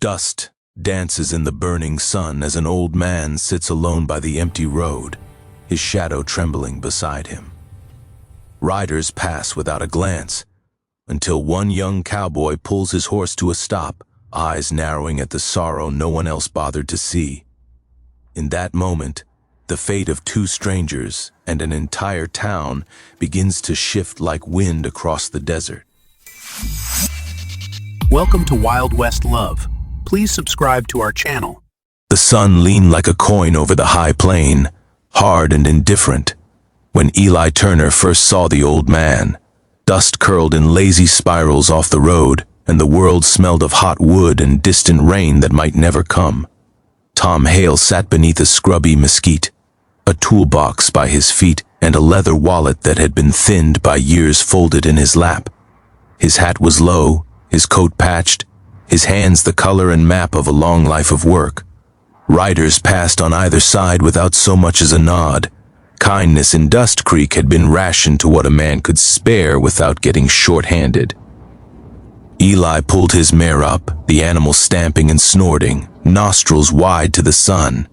Dust dances in the burning sun as an old man sits alone by the empty road, his shadow trembling beside him. Riders pass without a glance, until one young cowboy pulls his horse to a stop, eyes narrowing at the sorrow no one else bothered to see. In that moment, the fate of two strangers and an entire town begins to shift like wind across the desert. Welcome to Wild West Love. Please subscribe to our channel. The sun leaned like a coin over the high plain, hard and indifferent. When Eli Turner first saw the old man, dust curled in lazy spirals off the road, and the world smelled of hot wood and distant rain that might never come. Tom Hale sat beneath a scrubby mesquite, a toolbox by his feet and a leather wallet that had been thinned by years folded in his lap. His hat was low, his coat patched, his hands the color and map of a long life of work. Riders passed on either side without so much as a nod. Kindness in Dust Creek had been rationed to what a man could spare without getting short-handed. Eli pulled his mare up, the animal stamping and snorting, nostrils wide to the sun.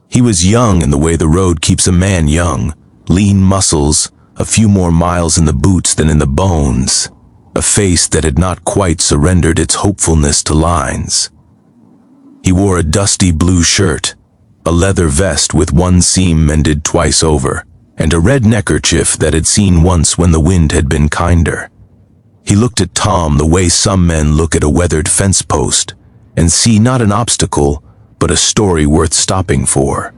He was young in the way the road keeps a man young, lean muscles, a few more miles in the boots than in the bones, a face that had not quite surrendered its hopefulness to lines. He wore a dusty blue shirt, a leather vest with one seam mended twice over, and a red neckerchief that had seen once when the wind had been kinder. He looked at Tom the way some men look at a weathered fence post, and see not an obstacle, but a story worth stopping for.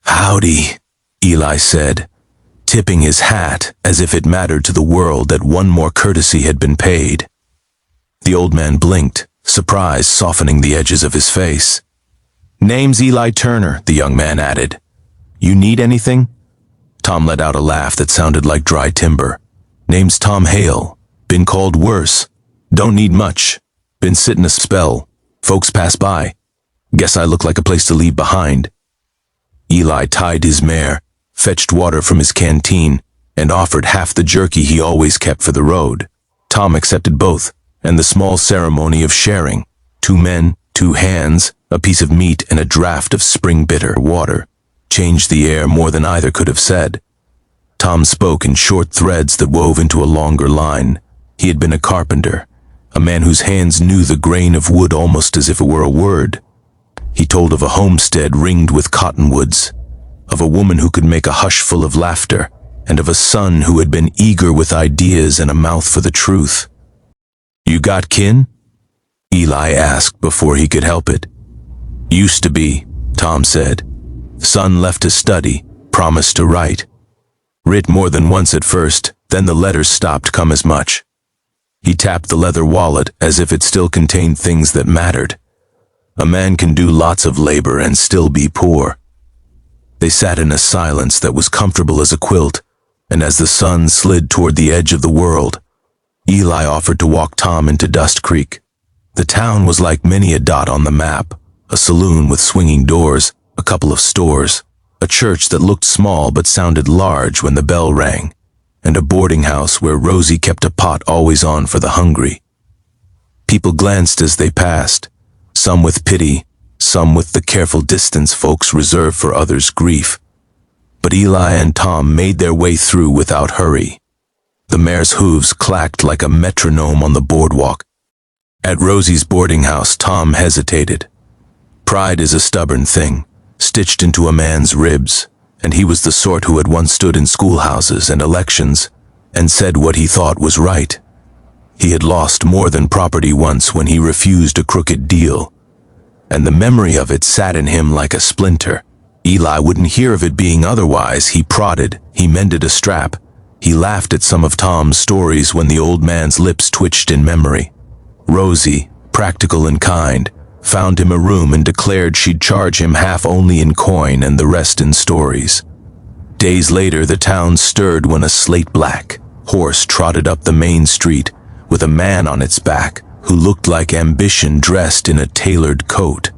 "Howdy," Eli said, tipping his hat as if it mattered to the world that one more courtesy had been paid. The old man blinked, surprise softening the edges of his face. "Name's Eli Turner," the young man added. "You need anything?" Tom let out a laugh that sounded like dry timber. "Name's Tom Hale. Been called worse. Don't need much. Been sitting a spell. Folks pass by. Guess I look like a place to leave behind." Eli tied his mare, fetched water from his canteen, and offered half the jerky he always kept for the road. Tom accepted both, and the small ceremony of sharing, 2 men, 2 hands, a piece of meat and a draught of spring bitter water, changed the air more than either could have said. Tom spoke in short threads that wove into a longer line. He had been a carpenter, a man whose hands knew the grain of wood almost as if it were a word. He told of a homestead ringed with cottonwoods, of a woman who could make a hush full of laughter, and of a son who had been eager with ideas and a mouth for the truth. "You got kin?" Eli asked before he could help it. "Used to be," Tom said. "Son left to study, promised to write. Writ more than once at first, then the letters stopped come as much." He tapped the leather wallet as if it still contained things that mattered. "A man can do lots of labor and still be poor." They sat in a silence that was comfortable as a quilt, and as the sun slid toward the edge of the world, Eli offered to walk Tom into Dust Creek. The town was like many a dot on the map, a saloon with swinging doors, a couple of stores, a church that looked small but sounded large when the bell rang, and a boarding house where Rosie kept a pot always on for the hungry. People glanced as they passed, some with pity, some with the careful distance folks reserve for others' grief. But Eli and Tom made their way through without hurry. The mare's hooves clacked like a metronome on the boardwalk. At Rosie's boarding house, Tom hesitated. Pride is a stubborn thing, stitched into a man's ribs, and he was the sort who had once stood in schoolhouses and elections and said what he thought was right. He had lost more than property once when he refused a crooked deal, and the memory of it sat in him like a splinter. Eli wouldn't hear of it being otherwise. He prodded, he mended a strap, he laughed at some of Tom's stories when the old man's lips twitched in memory. Rosie, practical and kind, found him a room and declared she'd charge him half only in coin and the rest in stories. Days later, the town stirred when a slate-black horse trotted up the main street with a man on its back who looked like ambition dressed in a tailored coat.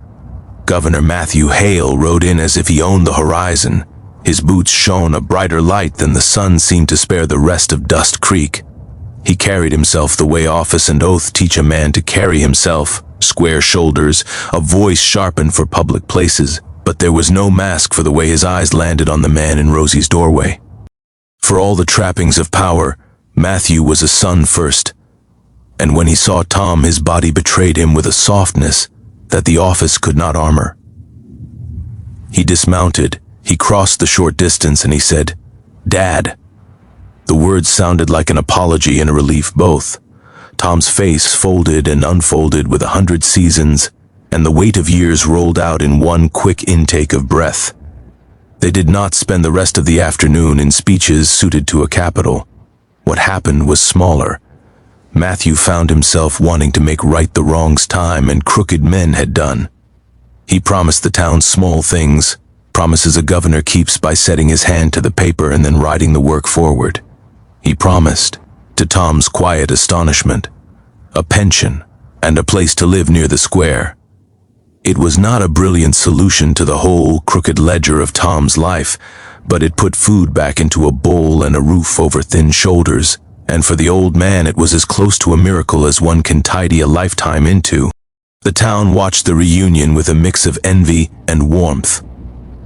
Governor Matthew Hale rode in as if he owned the horizon. His boots shone a brighter light than the sun seemed to spare the rest of Dust Creek. He carried himself the way office and oath teach a man to carry himself, square shoulders, a voice sharpened for public places, but there was no mask for the way his eyes landed on the man in Rosie's doorway. For all the trappings of power, Matthew was a son first, and when he saw Tom, his body betrayed him with a softness that the office could not armor. He dismounted, he crossed the short distance, and he said, "Dad." The words sounded like an apology and a relief both. Tom's face folded and unfolded with 100 seasons, and the weight of years rolled out in one quick intake of breath. They did not spend the rest of the afternoon in speeches suited to a capital. What happened was smaller. Matthew found himself wanting to make right the wrongs time and crooked men had done. He promised the town small things, promises a governor keeps by setting his hand to the paper and then riding the work forward. He promised, to Tom's quiet astonishment, a pension and a place to live near the square. It was not a brilliant solution to the whole crooked ledger of Tom's life, but it put food back into a bowl and a roof over thin shoulders, and for the old man it was as close to a miracle as one can tidy a lifetime into. The town watched the reunion with a mix of envy and warmth.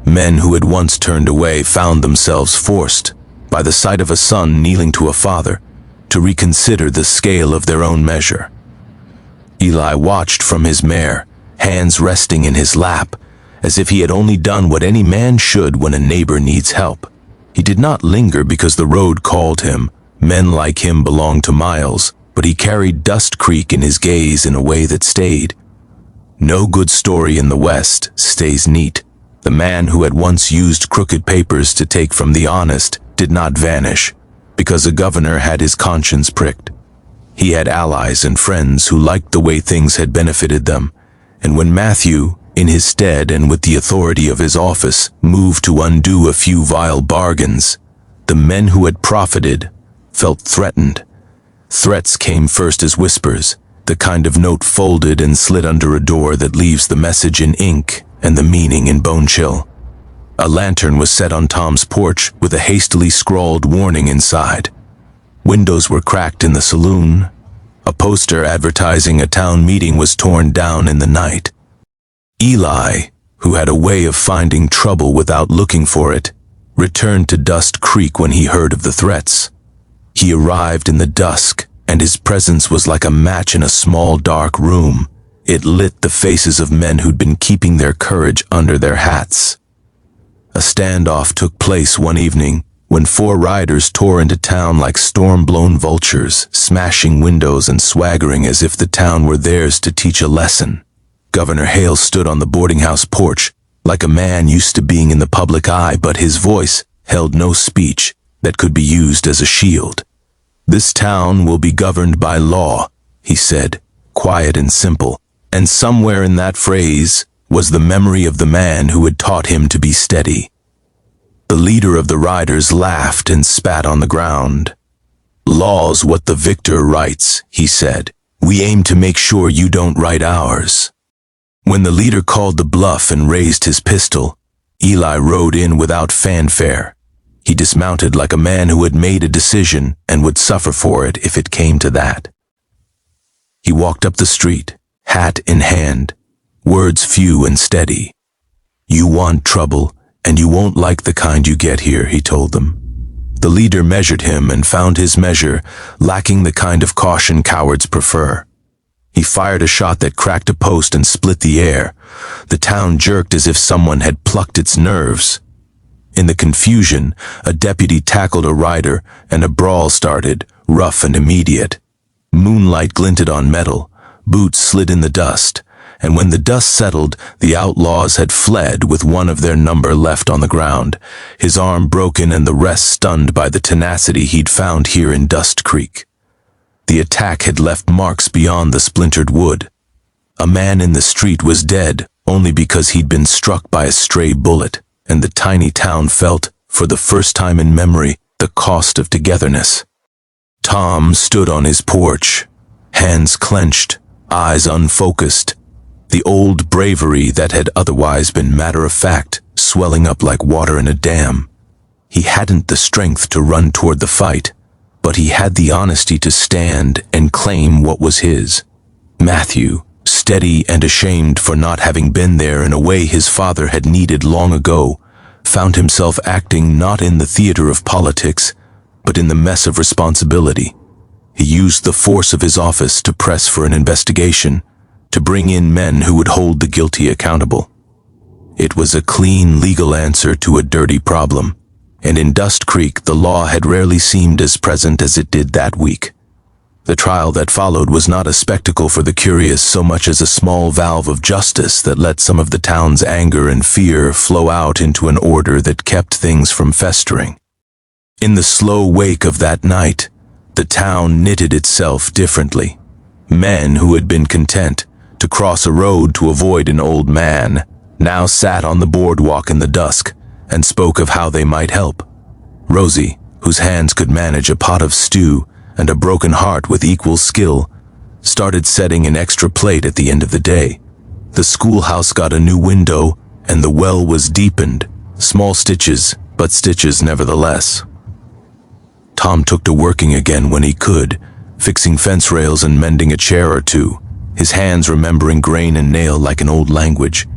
Men who had once turned away found themselves forced, by the sight of a son kneeling to a father, to reconsider the scale of their own measure. Eli watched from his mare, hands resting in his lap, as if he had only done what any man should when a neighbor needs help. He did not linger because the road called him. Men like him belonged to miles, but he carried Dust Creek in his gaze in a way that stayed. No good story in the West stays neat. The man who had once used crooked papers to take from the honest did not vanish, because a governor had his conscience pricked. He had allies and friends who liked the way things had benefited them, and when Matthew, in his stead and with the authority of his office, moved to undo a few vile bargains, the men who had profited felt threatened. Threats came first as whispers, the kind of note folded and slid under a door that leaves the message in ink and the meaning in bone chill. A lantern was set on Tom's porch with a hastily scrawled warning inside. Windows were cracked in the saloon. A poster advertising a town meeting was torn down in the night. Eli, who had a way of finding trouble without looking for it, returned to Dust Creek when he heard of the threats. He arrived in the dusk, and his presence was like a match in a small dark room. It lit the faces of men who'd been keeping their courage under their hats. A standoff took place one evening when 4 riders tore into town like storm-blown vultures, smashing windows and swaggering as if the town were theirs to teach a lesson. Governor Hale stood on the boarding house porch, like a man used to being in the public eye, but his voice held no speech that could be used as a shield. "This town will be governed by law," he said, quiet and simple, and somewhere in that phrase was the memory of the man who had taught him to be steady. The leader of the riders laughed and spat on the ground. "Law's what the victor writes," he said. "We aim to make sure you don't write ours." When the leader called the bluff and raised his pistol, Eli rode in without fanfare. He dismounted like a man who had made a decision and would suffer for it if it came to that. He walked up the street, hat in hand, words few and steady. "You want trouble, and you won't like the kind you get here," he told them. The leader measured him and found his measure lacking the kind of caution cowards prefer. He fired a shot that cracked a post and split the air. The town jerked as if someone had plucked its nerves. In the confusion, a deputy tackled a rider and a brawl started, rough and immediate. Moonlight glinted on metal, boots slid in the dust, and when the dust settled, the outlaws had fled with one of their number left on the ground, his arm broken and the rest stunned by the tenacity he'd found here in Dust Creek. The attack had left marks beyond the splintered wood. A man in the street was dead only because he'd been struck by a stray bullet, and the tiny town felt, for the first time in memory, the cost of togetherness. Tom stood on his porch, hands clenched, eyes unfocused, the old bravery that had otherwise been matter-of-fact swelling up like water in a dam. He hadn't the strength to run toward the fight, but he had the honesty to stand and claim what was his. Matthew steady and ashamed for not having been there in a way his father had needed long ago, found himself acting not in the theater of politics, but in the mess of responsibility. He used the force of his office to press for an investigation, to bring in men who would hold the guilty accountable. It was a clean legal answer to a dirty problem, and in Dust Creek the law had rarely seemed as present as it did that week. The trial that followed was not a spectacle for the curious so much as a small valve of justice that let some of the town's anger and fear flow out into an order that kept things from festering. In the slow wake of that night, the town knitted itself differently. Men who had been content to cross a road to avoid an old man now sat on the boardwalk in the dusk and spoke of how they might help. Rosie, whose hands could manage a pot of stew and a broken heart with equal skill, started setting an extra plate at the end of the day. The schoolhouse got a new window, and the well was deepened. Small stitches, but stitches nevertheless. Tom took to working again when he could, fixing fence rails and mending a chair or two, his hands remembering grain and nail like an old language.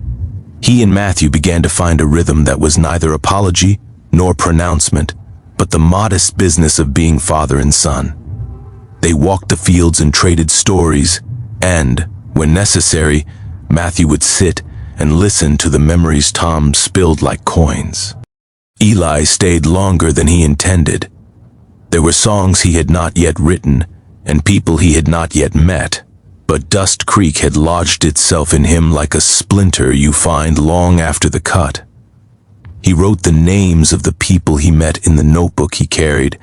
He and Matthew began to find a rhythm that was neither apology nor pronouncement, but the modest business of being father and son. They walked the fields and traded stories, and, when necessary, Matthew would sit and listen to the memories Tom spilled like coins. Eli stayed longer than he intended. There were songs he had not yet written, and people he had not yet met, but Dust Creek had lodged itself in him like a splinter you find long after the cut. He wrote the names of the people he met in the notebook he carried,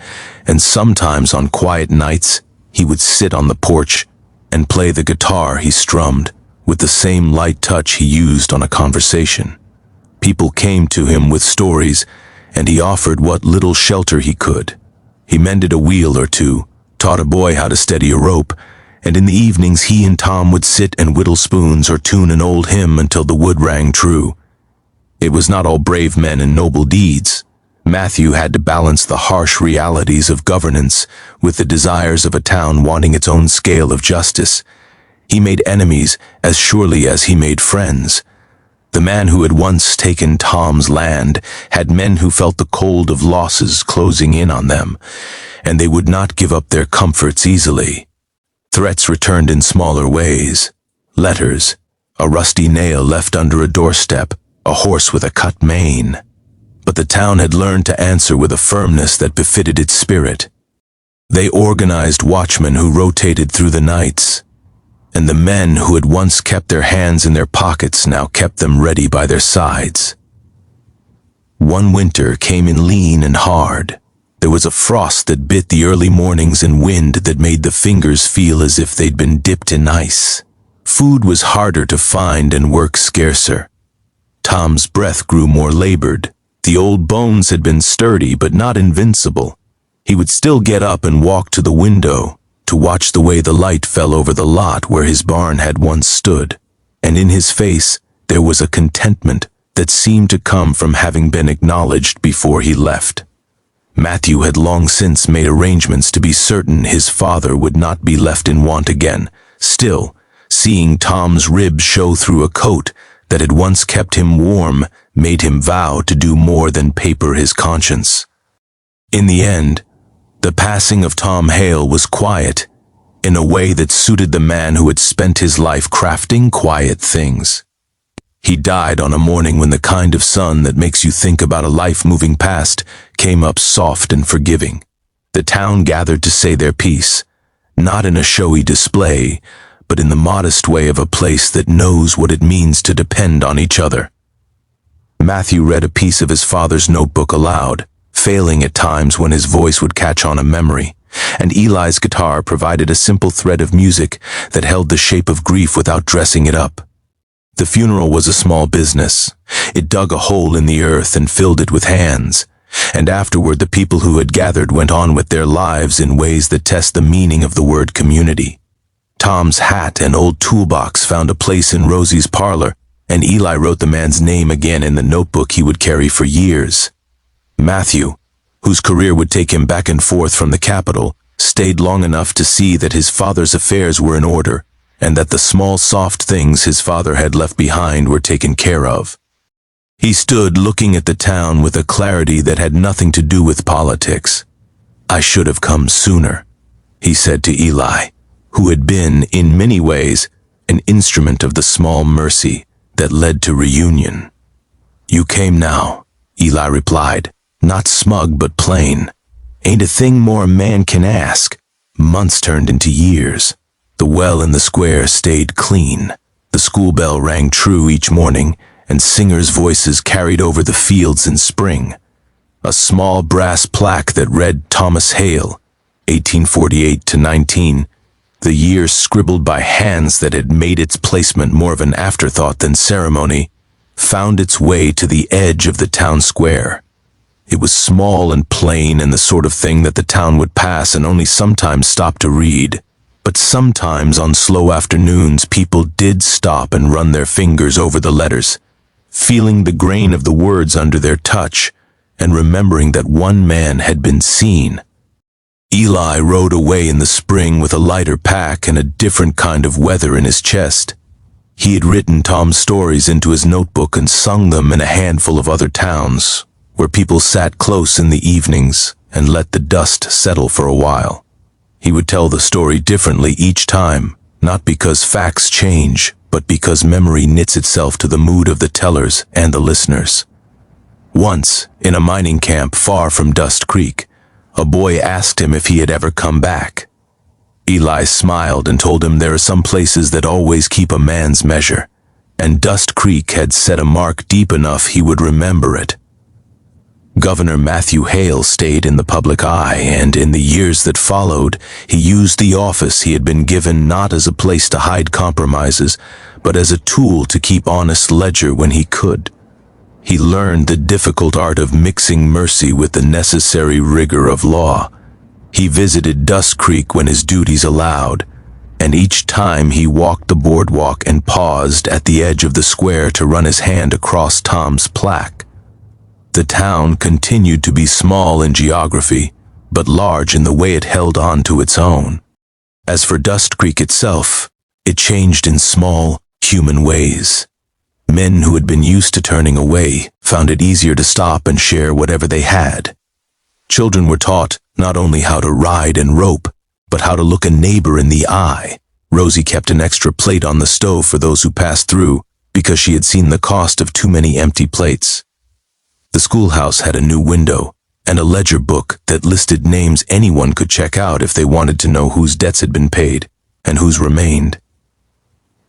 and sometimes on quiet nights he would sit on the porch and play the guitar he strummed with the same light touch he used on a conversation. People came to him with stories, and he offered what little shelter he could. He mended a wheel or two, taught a boy how to steady a rope, and in the evenings he and Tom would sit and whittle spoons or tune an old hymn until the wood rang true. It was not all brave men and noble deeds. Matthew had to balance the harsh realities of governance with the desires of a town wanting its own scale of justice. He made enemies as surely as he made friends. The man who had once taken Tom's land had men who felt the cold of losses closing in on them, and they would not give up their comforts easily. Threats returned in smaller ways. Letters, a rusty nail left under a doorstep, a horse with a cut mane. But the town had learned to answer with a firmness that befitted its spirit. They organized watchmen who rotated through the nights, and the men who had once kept their hands in their pockets now kept them ready by their sides. One winter came in lean and hard. There was a frost that bit the early mornings and wind that made the fingers feel as if they'd been dipped in ice. Food was harder to find and work scarcer. Tom's breath grew more labored. The old bones had been sturdy but not invincible. He would still get up and walk to the window to watch the way the light fell over the lot where his barn had once stood, and in his face there was a contentment that seemed to come from having been acknowledged before he left. Matthew had long since made arrangements to be certain his father would not be left in want again. Still, seeing Tom's ribs show through a coat that had once kept him warm made him vow to do more than paper his conscience. In the end, the passing of Tom Hale was quiet, in a way that suited the man who had spent his life crafting quiet things. He died on a morning when the kind of sun that makes you think about a life moving past came up soft and forgiving. The town gathered to say their piece, not in a showy display, but in the modest way of a place that knows what it means to depend on each other. Matthew read a piece of his father's notebook aloud, failing at times when his voice would catch on a memory, and Eli's guitar provided a simple thread of music that held the shape of grief without dressing it up. The funeral was a small business. It dug a hole in the earth and filled it with hands, and afterward the people who had gathered went on with their lives in ways that test the meaning of the word community. Tom's hat and old toolbox found a place in Rosie's parlor, and Eli wrote the man's name again in the notebook he would carry for years. Matthew, whose career would take him back and forth from the capital, stayed long enough to see that his father's affairs were in order, and that the small soft things his father had left behind were taken care of. He stood looking at the town with a clarity that had nothing to do with politics. "I should have come sooner," he said to Eli, who had been, in many ways, an instrument of the small mercy that led to reunion. "You came now," Eli replied, not smug but plain. "Ain't a thing more a man can ask." Months turned into years. The well in the square stayed clean. The school bell rang true each morning, and singers' voices carried over the fields in spring. A small brass plaque that read Thomas Hale, 1848 to 19, the year scribbled by hands that had made its placement more of an afterthought than ceremony, found its way to the edge of the town square. It was small and plain and the sort of thing that the town would pass and only sometimes stop to read. But sometimes on slow afternoons people did stop and run their fingers over the letters, feeling the grain of the words under their touch and remembering that one man had been seen. Eli rode away in the spring with a lighter pack and a different kind of weather in his chest. He had written Tom's stories into his notebook and sung them in a handful of other towns, where people sat close in the evenings and let the dust settle for a while. He would tell the story differently each time, not because facts change, but because memory knits itself to the mood of the tellers and the listeners. Once, in a mining camp far from Dust Creek, a boy asked him if he had ever come back. Eli smiled and told him there are some places that always keep a man's measure, and Dust Creek had set a mark deep enough he would remember it. Governor Matthew Hale stayed in the public eye, and in the years that followed, he used the office he had been given not as a place to hide compromises, but as a tool to keep honest ledger when he could. He learned the difficult art of mixing mercy with the necessary rigor of law. He visited Dust Creek when his duties allowed, and each time he walked the boardwalk and paused at the edge of the square to run his hand across Tom's plaque. The town continued to be small in geography, but large in the way it held on to its own. As for Dust Creek itself, it changed in small, human ways. Men who had been used to turning away found it easier to stop and share whatever they had. Children were taught not only how to ride and rope, but how to look a neighbor in the eye. Rosie kept an extra plate on the stove for those who passed through because she had seen the cost of too many empty plates. The schoolhouse had a new window and a ledger book that listed names anyone could check out if they wanted to know whose debts had been paid and whose remained.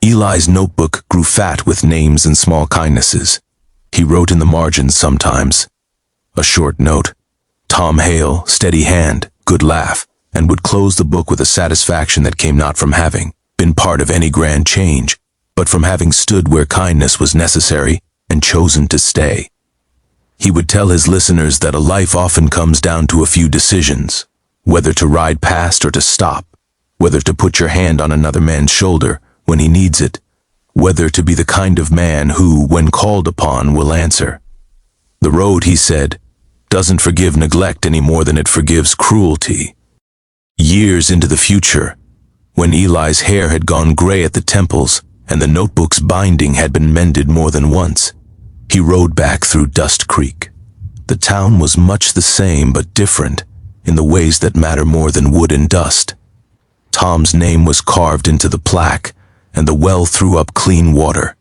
Eli's notebook grew fat with names and small kindnesses. He wrote in the margins sometimes. A short note. Tom Hale, steady hand, good laugh, and would close the book with a satisfaction that came not from having been part of any grand change, but from having stood where kindness was necessary and chosen to stay. He would tell his listeners that a life often comes down to a few decisions, whether to ride past or to stop, whether to put your hand on another man's shoulder when he needs it, whether to be the kind of man who, when called upon, will answer. The road, he said, doesn't forgive neglect any more than it forgives cruelty. Years into the future, when Eli's hair had gone gray at the temples and the notebook's binding had been mended more than once, he rode back through Dust Creek. The town was much the same but different in the ways that matter more than wood and dust. Tom's name was carved into the plaque, and the well threw up clean water.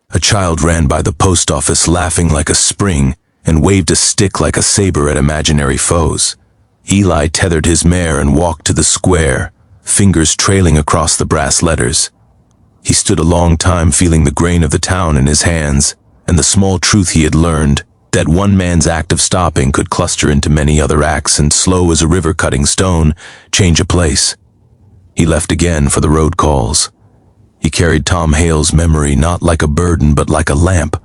A child ran by the post office laughing like a spring and waved a stick like a saber at imaginary foes. Eli tethered his mare and walked to the square, fingers trailing across the brass letters. He stood a long time feeling the grain of the town in his hands, and the small truth he had learned, that one man's act of stopping could cluster into many other acts and, slow as a river cutting stone, change a place. He left again for the road calls. He carried Tom Hale's memory not like a burden but like a lamp,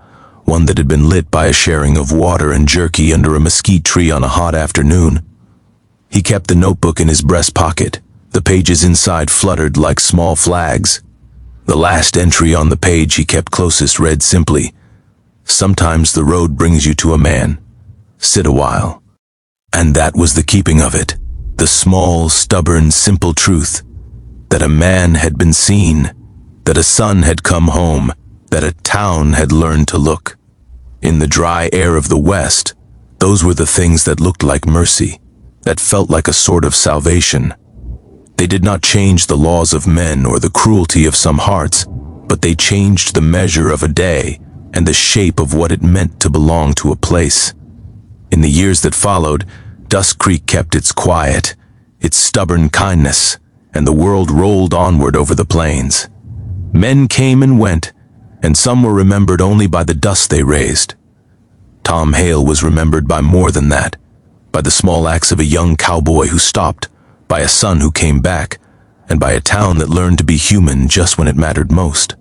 one that had been lit by a sharing of water and jerky under a mesquite tree on a hot afternoon. He kept the notebook in his breast pocket. The pages inside fluttered like small flags. The last entry on the page he kept closest read simply, "Sometimes the road brings you to a man. Sit a while." And that was the keeping of it, the small, stubborn, simple truth that a man had been seen, that a son had come home, that a town had learned to look. In the dry air of the West, those were the things that looked like mercy, that felt like a sort of salvation. They did not change the laws of men or the cruelty of some hearts, but they changed the measure of a day and the shape of what it meant to belong to a place. In the years that followed, Dust Creek kept its quiet, its stubborn kindness, and the world rolled onward over the plains. Men came and went, and some were remembered only by the dust they raised. Tom Hale was remembered by more than that, by the small acts of a young cowboy who stopped, by a son who came back, and by a town that learned to be human just when it mattered most.